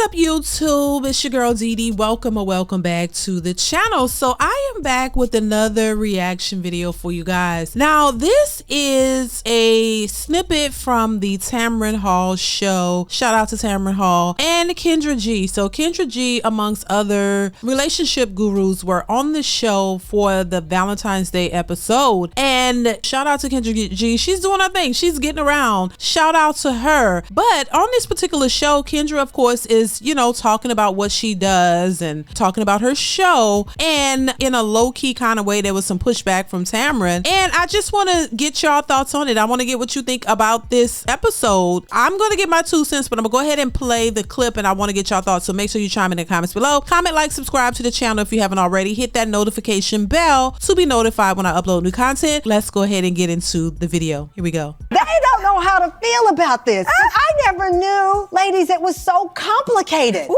up, YouTube? It's your girl DeeDee. Welcome back to the channel. So I am back with another reaction video for you guys. Now this is a snippet from the Tamron Hall show. Shout out to Tamron Hall and Kendra G. So Kendra G, amongst other relationship gurus, were on the show for the Valentine's Day episode. And shout out to Kendra G. She's doing her thing. She's getting around. Shout out to her. But on this particular show, Kendra, of course, is, you know, talking about what she does and talking about her show. And in a low-key kind of way, there was some pushback from Tamron. And I just want to get y'all thoughts on it. I want to get what you think about this episode. I'm going to get my 2 cents, but I'm going to go ahead and play the clip, and I want to get y'all thoughts. So make sure you chime in the comments below. Comment, like, subscribe to the channel if you haven't already. Hit that notification bell to be notified when I upload new content. Let's go ahead and get into the video. Here we go. They don't know how to feel about this. I never knew, ladies, it was so complicated. Woo,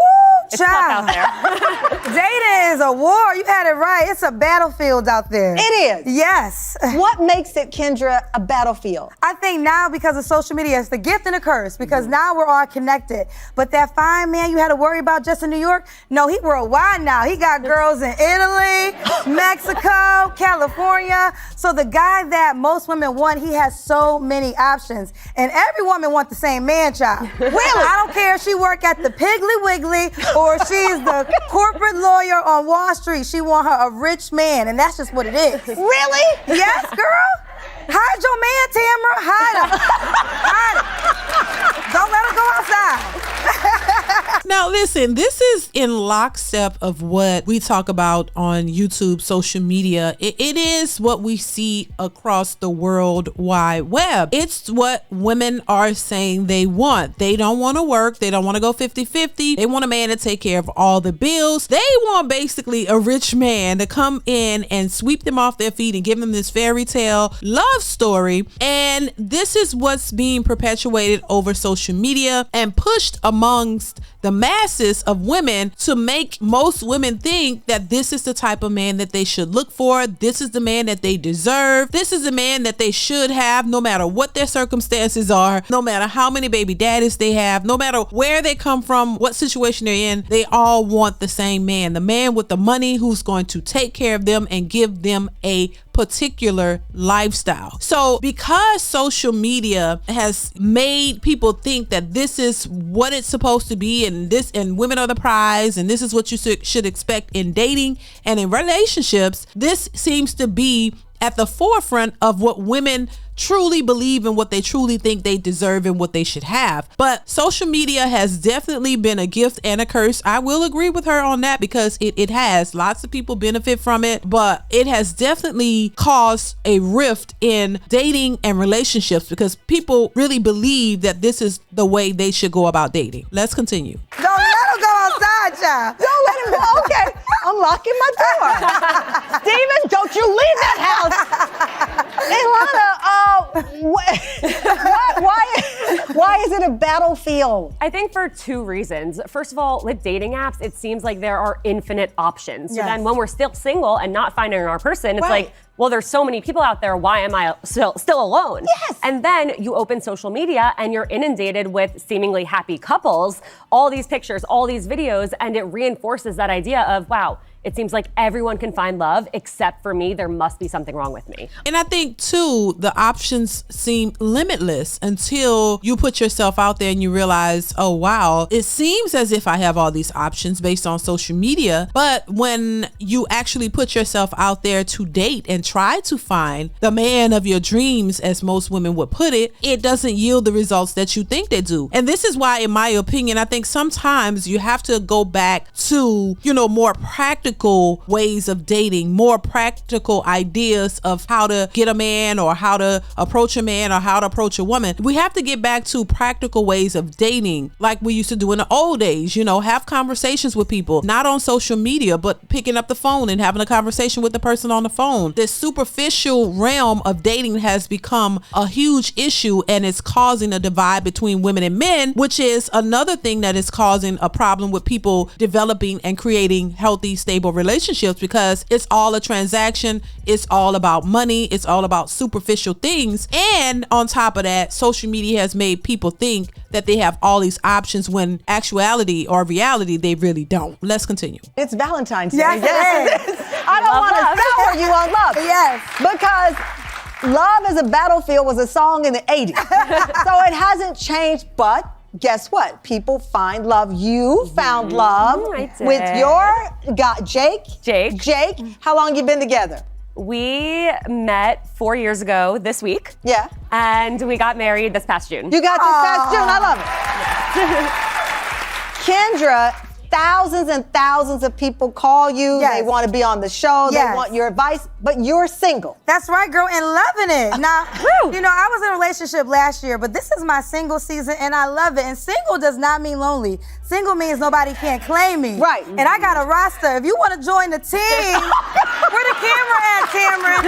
child. It's tough out there. Dating is a war. You had it right. It's a battlefield out there. It is. Yes. What makes it, Kendra, a battlefield? I think now because of social media, it's the gift and the curse because now we're all connected. But that fine man you had to worry about just in New York, no, he worldwide now. He got girls in Italy, Mexico, California. So the guy that most women want, he has so many options. And every woman wants the same man, child. Really? I don't care if she work at the Piggly Wiggly or she's the corporate lawyer on Wall Street. She want her a rich man, and that's just what it is. Really? Yes, girl. Hide your man, Tamron. Hide him. Hide him. Don't let him go outside. Now listen, this is in lockstep of what we talk about on YouTube, social media. It is what we see across the World Wide Web. It's what women are saying they want. They don't want to work. They don't want to go 50-50. They want a man to take care of all the bills. They want basically a rich man to come in and sweep them off their feet and give them this fairy tale love story. And this is what's being perpetuated over social media and pushed amongst the masses of women to make most women think that this is the type of man that they should look for. This is the man that they deserve. This is the man that they should have, no matter what their circumstances are, no matter how many baby daddies they have, no matter where they come from, what situation they're in. They all want the same man, the man with the money who's going to take care of them and give them a particular lifestyle. So because social media has made people think that this is what it's supposed to be, and women are the prize, and this is what you should expect in dating and in relationships, this seems to be at the forefront of what women truly believe and what they truly think they deserve and what they should have. But social media has definitely been a gift and a curse. I will agree with her on that because it has. Lots of people benefit from it, but it has definitely caused a rift in dating and relationships because people really believe that this is the way they should go about dating. Let's continue. Don't let him go outside, child. Don't let him go. Okay, I'm locking my door. Steven, don't you leave that house. Why is it a battlefield? I think for 2 reasons. First of all, with dating apps, it seems like there are infinite options. So Yes. then when we're still single and not finding our person, it's Right. like, well, there's so many people out there. Why am I still alone? Yes. And then you open social media and you're inundated with seemingly happy couples, all these pictures, all these videos, and it reinforces that idea of, wow, it seems like everyone can find love except for me. There must be something wrong with me. And I think too, the options seem limitless until you put yourself out there and you realize, oh wow, it seems as if I have all these options based on social media. But when you actually put yourself out there to date and try to find the man of your dreams, as most women would put it, it doesn't yield the results that you think they do. And this is why, in my opinion, I think sometimes you have to go back to, you know, more practical ways of dating, more practical ideas of how to get a man or how to approach a man or how to approach a woman. We have to get back to practical ways of dating like we used to do in the old days, you know, have conversations with people, not on social media, but picking up the phone and having a conversation with the person on the phone. There's this superficial realm of dating has become a huge issue, and it's causing a divide between women and men, which is another thing that is causing a problem with people developing and creating healthy, stable relationships, because it's all a transaction. It's all about money. It's all about superficial things. And on top of that, social media has made people think that they have all these options when actuality or reality, they really don't. Let's continue. It's Valentine's Day. Yes, Yes, it is. I don't want to sour you on love. Yes. Because Love is a Battlefield was a song in the 80s. So it hasn't changed, but guess what? People find love. You found love I did. with your guy, Jake. Jake. How long you been together? We met 4 years ago this week. Yeah. And we got married this past June. You got this past June. I love it. Kendra, thousands and thousands of people call you. Yes. They want to be on the show. Yes. They want your advice, but you're single. That's right, girl, and loving it. Now, you know, I was in a relationship last year, but this is my single season, and I love it. And single does not mean lonely. Single means nobody can't claim me. Right. And I got a roster. If you want to join the team, where the camera at, Tamron?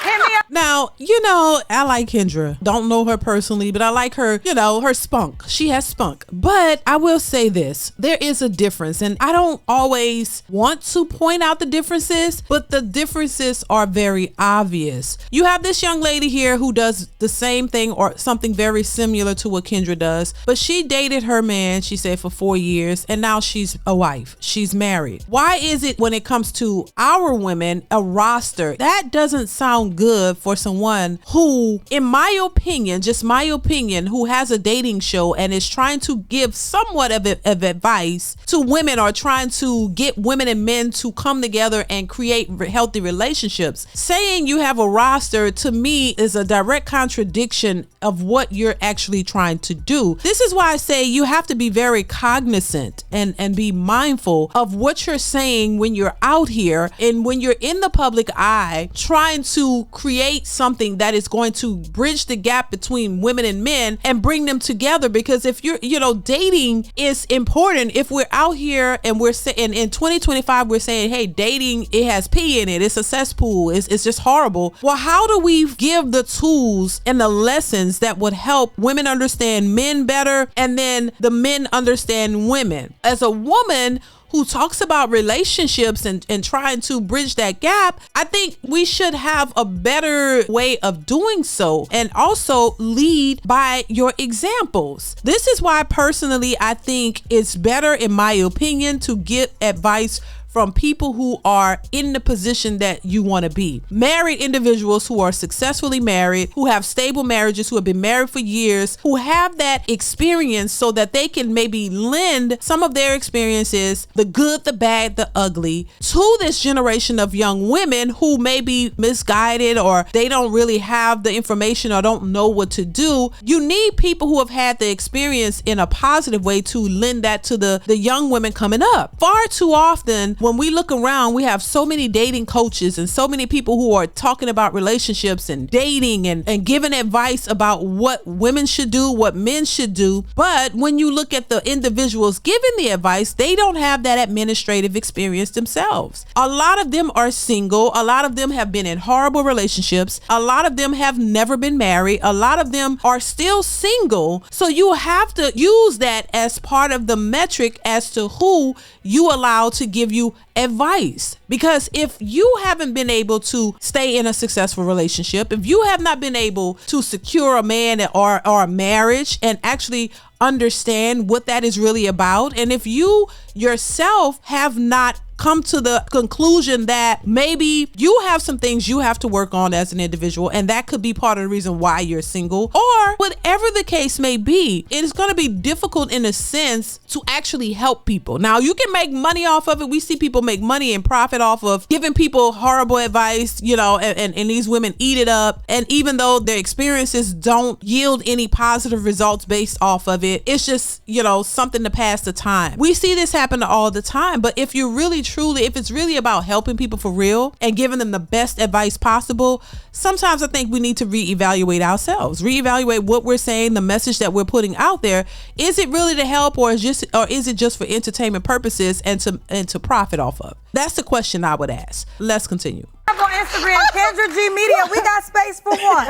Hit me up. Now, you know, I like Kendra. Don't know her personally, but I like her, you know, her spunk. She has spunk. But I will say this, there is a difference, and I don't always want to point out the differences, but the differences are very obvious. You have this young lady here who does the same thing or something very similar to what Kendra does, but she dated her man, she said, for 4 years, and now she's a wife. She's married. Why is it when it comes to our women, a roster, that doesn't sound good for someone who, in my opinion, just my opinion, who has a dating show and is trying to give somewhat of advice to women, or trying to get women and men to come together and create healthy relationships. Saying you have a roster, to me, is a direct contradiction of what you're actually trying to do. This is why I say you have to be very cognizant and be mindful of what you're saying when you're out here and when you're in the public eye trying to create something that is going to bridge the gap between women and men and bring them together. Because if you're, you know, dating is important. If we're out here and we're saying in 2025, we're saying, hey, dating, it has pee in it. It's a cesspool. It's just horrible. Well, how do we give the tools and the lessons that would help women understand men better, and then the men understand women? As a woman who talks about relationships and trying to bridge that gap, I think we should have a better way of doing so, and also lead by your examples. This is why personally I think it's better, in my opinion, to get advice from people who are in the position that you want to be. Married individuals who are successfully married, who have stable marriages, who have been married for years, who have that experience so that they can maybe lend some of their experiences, the good, the bad, the ugly, to this generation of young women who may be misguided, or they don't really have the information or don't know what to do. You need people who have had the experience in a positive way to lend that to the young women coming up. Far too often, when we look around, we have so many dating coaches and so many people who are talking about relationships and dating and giving advice about what women should do, what men should do. But when you look at the individuals giving the advice, they don't have that administrative experience themselves. A lot of them are single. A lot of them have been in horrible relationships. A lot of them have never been married. A lot of them are still single. So you have to use that as part of the metric as to who you allow to give you advice. Because if you haven't been able to stay in a successful relationship, if you have not been able to secure a man or a marriage and actually understand what that is really about, and if you yourself have not come to the conclusion that maybe you have some things you have to work on as an individual, and that could be part of the reason why you're single, or whatever the case may be, it is going to be difficult in a sense to actually help people. Now, you can make money off of it. We see people make money and profit off of giving people horrible advice, you know, and these women eat it up. And even though their experiences don't yield any positive results based off of it, it's just, you know, something to pass the time. We see this happen all the time. But if you're really truly, if it's really about helping people for real and giving them the best advice possible, sometimes I think we need to reevaluate ourselves, reevaluate what we're saying, the message that we're putting out there. Is it really to help, or is it just for entertainment purposes and to profit off of? That's the question I would ask. Let's continue. On Instagram, Kendra G Media. We got space for one.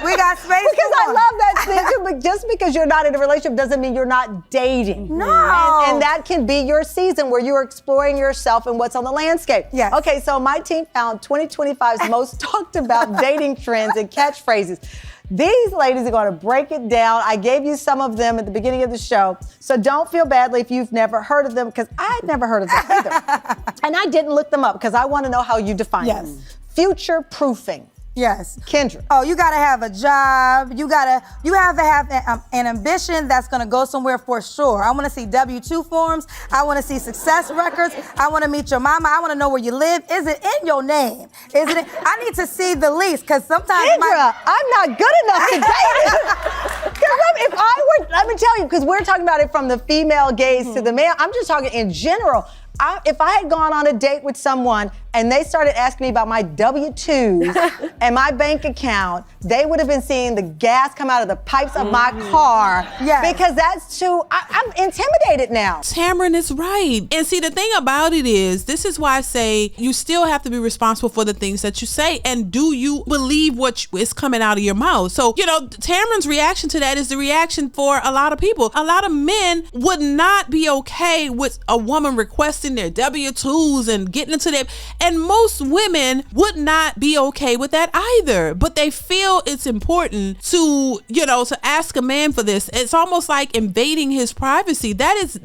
We got space Because for I one. love that thing too, but just because you're not in a relationship doesn't mean you're not dating. No. And that can be your season where you're exploring yourself and what's on the landscape. Yes. Okay, so my team found 2025's most talked about dating trends and catchphrases. These ladies are going to break it down. I gave you some of them at the beginning of the show, so don't feel badly if you've never heard of them, because I had never heard of them either. And I didn't look them up because I want to know how you define them. Future proofing. Yes. Kendra. Oh, you gotta have a job. You have to have an ambition that's gonna go somewhere for sure. I wanna see W-2 forms. I wanna see success records. I wanna meet your mama. I wanna know where you live. Is it in your name? Is it? I need to see the lease, because sometimes Kendra, I'm not good enough to date. If I were, let me tell you, because we're talking about it from the female gaze to the male. I'm just talking in general. If I had gone on a date with someone and they started asking me about my W-2s and my bank account, they would have been seeing the gas come out of the pipes of my car. Yes. Because that's too, I'm intimidated now. Tamron is right. And see, the thing about it is, this is why I say you still have to be responsible for the things that you say. And do you believe what is coming out of your mouth? So, Tamron's reaction to that is the reaction for a lot of people. A lot of men would not be okay with a woman requesting their W-2s and getting into that. And most women would not be okay with that either. But they feel it's important to, to ask a man for this. It's almost like invading his privacy. If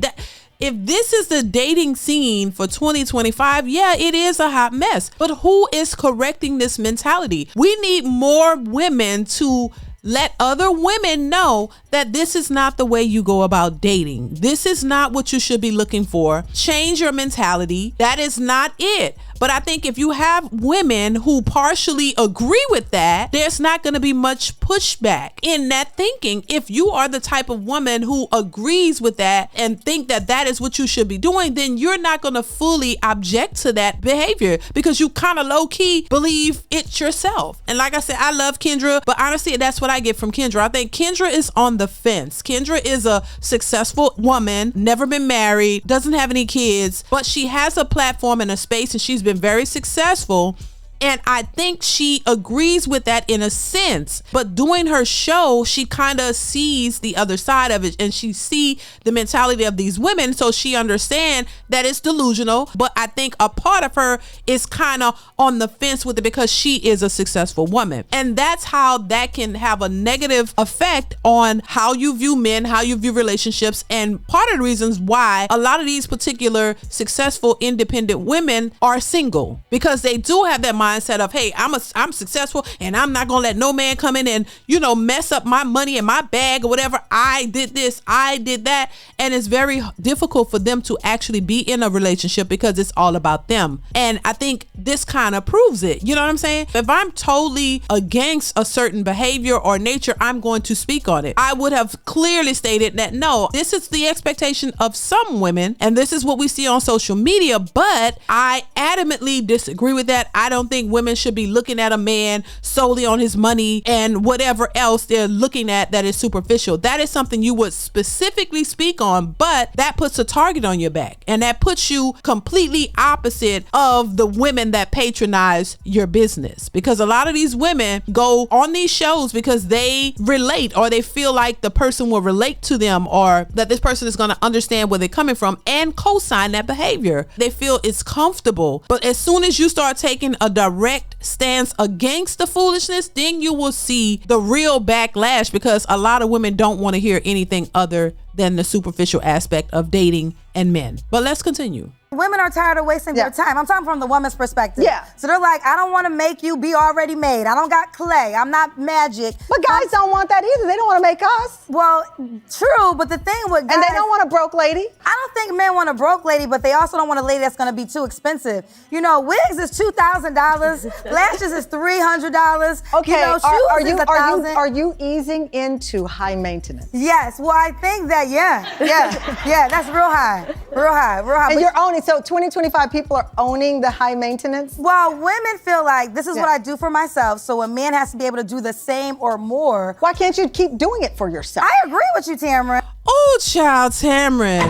this is the dating scene for 2025, yeah, it is a hot mess. But who is correcting this mentality? We need more women to let other women know that this is not the way you go about dating. This is not what you should be looking for. Change your mentality. That is not it. But I think if you have women who partially agree with that, there's not going to be much pushback in that thinking. If you are the type of woman who agrees with that and think that that is what you should be doing, then you're not going to fully object to that behavior because you kind of low-key believe it yourself. And like I said, I love Kendra, but honestly, that's what I get from Kendra. I think Kendra is on the fence. Kendra is a successful woman, never been married, doesn't have any kids, but she has a platform and a space, and she's been very successful. And I think she agrees with that in a sense, but doing her show, she kind of sees the other side of it, and she see the mentality of these women. So she understands that it's delusional, but I think a part of her is kind of on the fence with it because she is a successful woman. And that's how that can have a negative effect on how you view men, how you view relationships. And part of the reasons why a lot of these particular successful independent women are single, because they do have that mindset of, hey, I'm successful and I'm not gonna let no man come in and mess up my money and my bag or whatever. I did this, I did that, and it's very difficult for them to actually be in a relationship because it's all about them. And I think this kind of proves it. You know what I'm saying? If I'm totally against a certain behavior or nature, I'm going to speak on it. I would have clearly stated that no, this is the expectation of some women and this is what we see on social media, but I adamantly disagree with that. I don't think women should be looking at a man solely on his money and whatever else they're looking at that is superficial. That is something you would specifically speak on, but that puts a target on your back, and that puts you completely opposite of the women that patronize your business, because a lot of these women go on these shows because they relate, or they feel like the person will relate to them, or that this person is going to understand where they're coming from and co-sign that behavior. They feel it's comfortable. But as soon as you start taking a direct stance against the foolishness, then you will see the real backlash, because a lot of women don't want to hear anything other than the superficial aspect of dating and men. But let's continue. Women are tired of wasting their time. I'm talking from the woman's perspective. Yeah. So they're like, I don't want to make you be already made. I don't got clay. I'm not magic. But guys don't want that either. They don't want to make us. Well, true, but the thing with guys... And they don't want a broke lady. I don't think men want a broke lady, but they also don't want a lady that's going to be too expensive. Wigs is $2,000. Lashes is $300. Okay, shoes is $1,000. Are you easing into high maintenance? Yes, well, I think that, yeah, that's real high. And you're owning, so 2025 people are owning the high maintenance? Well, women feel like this is what I do for myself, so a man has to be able to do the same or more. Why can't you keep doing it for yourself? I agree with you, Tamron. Oh, child, Tamron.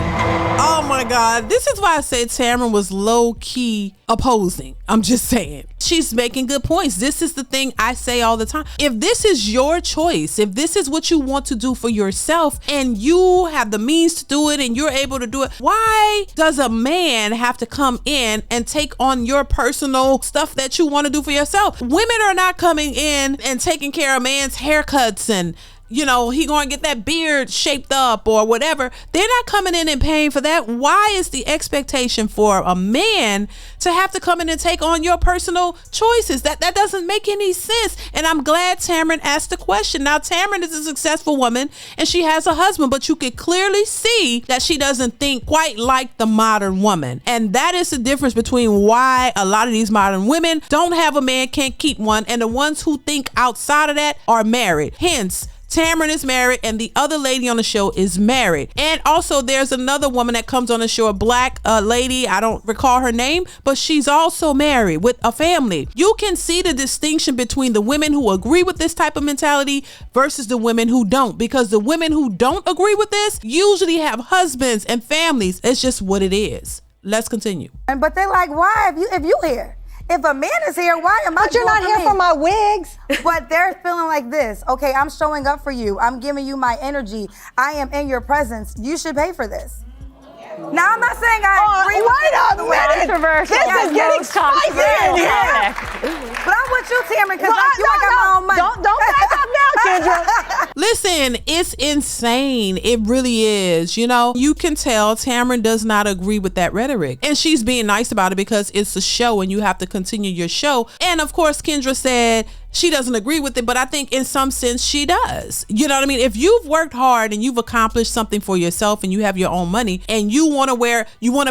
Oh my God. This is why I said Tamron was low key opposing. I'm just saying. She's making good points. This is the thing I say all the time. If this is your choice, if this is what you want to do for yourself and you have the means to do it and you're able to do it, why does a man have to come in and take on your personal stuff that you want to do for yourself? Women are not coming in and taking care of man's haircuts and he gonna get that beard shaped up or whatever. They're not coming in and paying for that. Why is the expectation for a man to have to come in and take on your personal choices? That doesn't make any sense. And I'm glad Tamron asked the question. Now, Tamron is a successful woman and she has a husband, but you could clearly see that she doesn't think quite like the modern woman. And that is the difference between why a lot of these modern women don't have a man, can't keep one, and the ones who think outside of that are married. Hence, Tamron is married and the other lady on the show is married. And also there's another woman that comes on the show, a black lady, I don't recall her name, but she's also married with a family. You can see the distinction between the women who agree with this type of mentality versus the women who don't, because the women who don't agree with this usually have husbands and families. It's just what it is. Let's continue. But they're like, why if you here? If a man is here, why am I? But you're not here for my wigs. But they're feeling like this. Okay, I'm showing up for you. I'm giving you my energy. I am in your presence. You should pay for this. Now, I'm not saying I agree with wait a minute. This is getting spicy in here. But I'm with you, Tamron, because I got my own money. Don't back up now, Kendra. Listen, it's insane. It really is. You can tell Tamron does not agree with that rhetoric. And she's being nice about it because it's a show and you have to continue your show. And of course, Kendra said she doesn't agree with it, but I think in some sense she does. You know what I mean? If you've worked hard and you've accomplished something for yourself and you have your own money and you want to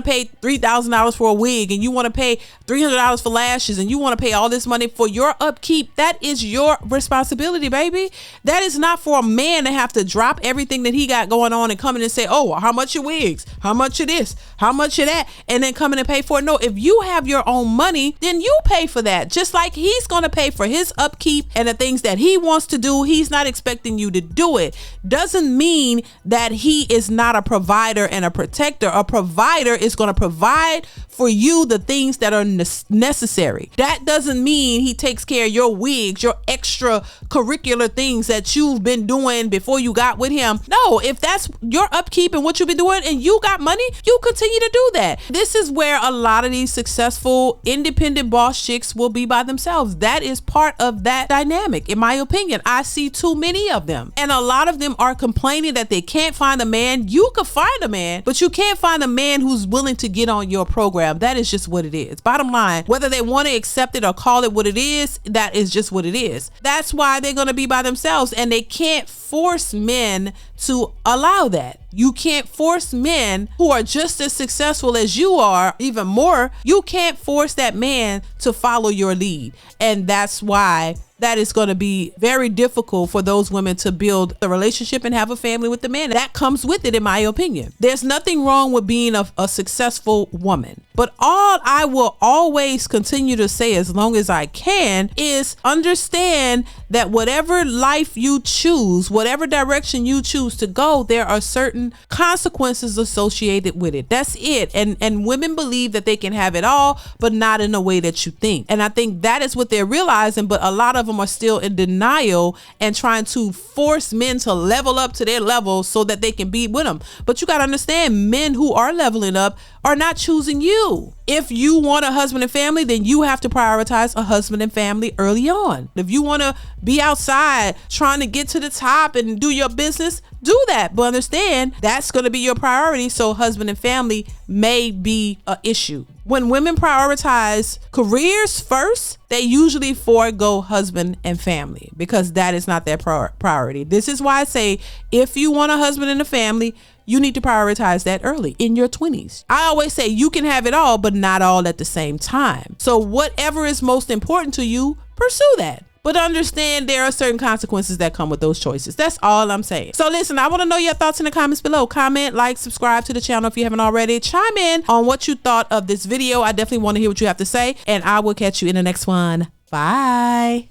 pay $3,000 for a wig and you want to pay $300 for lashes and you want to pay all this money for your upkeep, that is your responsibility, baby. That is not for a man to have to drop everything that he got going on and come in and say, oh, how much your wigs? How much of this? How much of that? And then come in and pay for it. No, if you have your own money, then you pay for that. Just like he's going to pay for his upkeep and the things that he wants to do. He's not expecting you to do it. Doesn't mean that he is not a provider and a protector. A provider is going to provide for you the things that are necessary. That doesn't mean he takes care of your wigs, your extracurricular things that you've been doing before you got with him. No, if that's your upkeep and what you've been doing and you got money, you continue to do that. This is where a lot of these successful independent boss chicks will be by themselves. That is part of that dynamic, in my opinion. I see too many of them. And a lot of them are complaining that they can't find a man. You could find a man, but you can't find a man who's willing to get on your program. That is just what it is. Bottom line, whether they want to accept it or call it what it is, that is just what it is. That's why they're going to be by themselves, and they can't force men to allow that. You can't force men who are just as successful as you are, even more. You can't force that man to follow your lead. And that's why that is going to be very difficult for those women to build a relationship and have a family with the man. That comes with it, in my opinion. There's nothing wrong with being a successful woman. But all I will always continue to say, as long as I can, is understand that whatever life you choose, whatever direction you choose to go, there are certain consequences associated with it. That's it. And women believe that they can have it all, but not in a way that you think. And I think that is what they're realizing, but a lot of them are still in denial and trying to force men to level up to their level so that they can be with them. But you got to understand, men who are leveling up are not choosing you. If you want a husband and family, then you have to prioritize a husband and family early on. If you want to be outside trying to get to the top and do your business, do that. But understand that's going to be your priority. So husband and family may be an issue. When women prioritize careers first, they usually forego husband and family because that is not their priority. This is why I say, if you want a husband and a family, you need to prioritize that early in your 20s. I always say you can have it all, but not all at the same time. So whatever is most important to you, pursue that. But understand there are certain consequences that come with those choices. That's all I'm saying. So listen, I want to know your thoughts in the comments below. Comment, like, subscribe to the channel if you haven't already. Chime in on what you thought of this video. I definitely want to hear what you have to say. And I will catch you in the next one. Bye.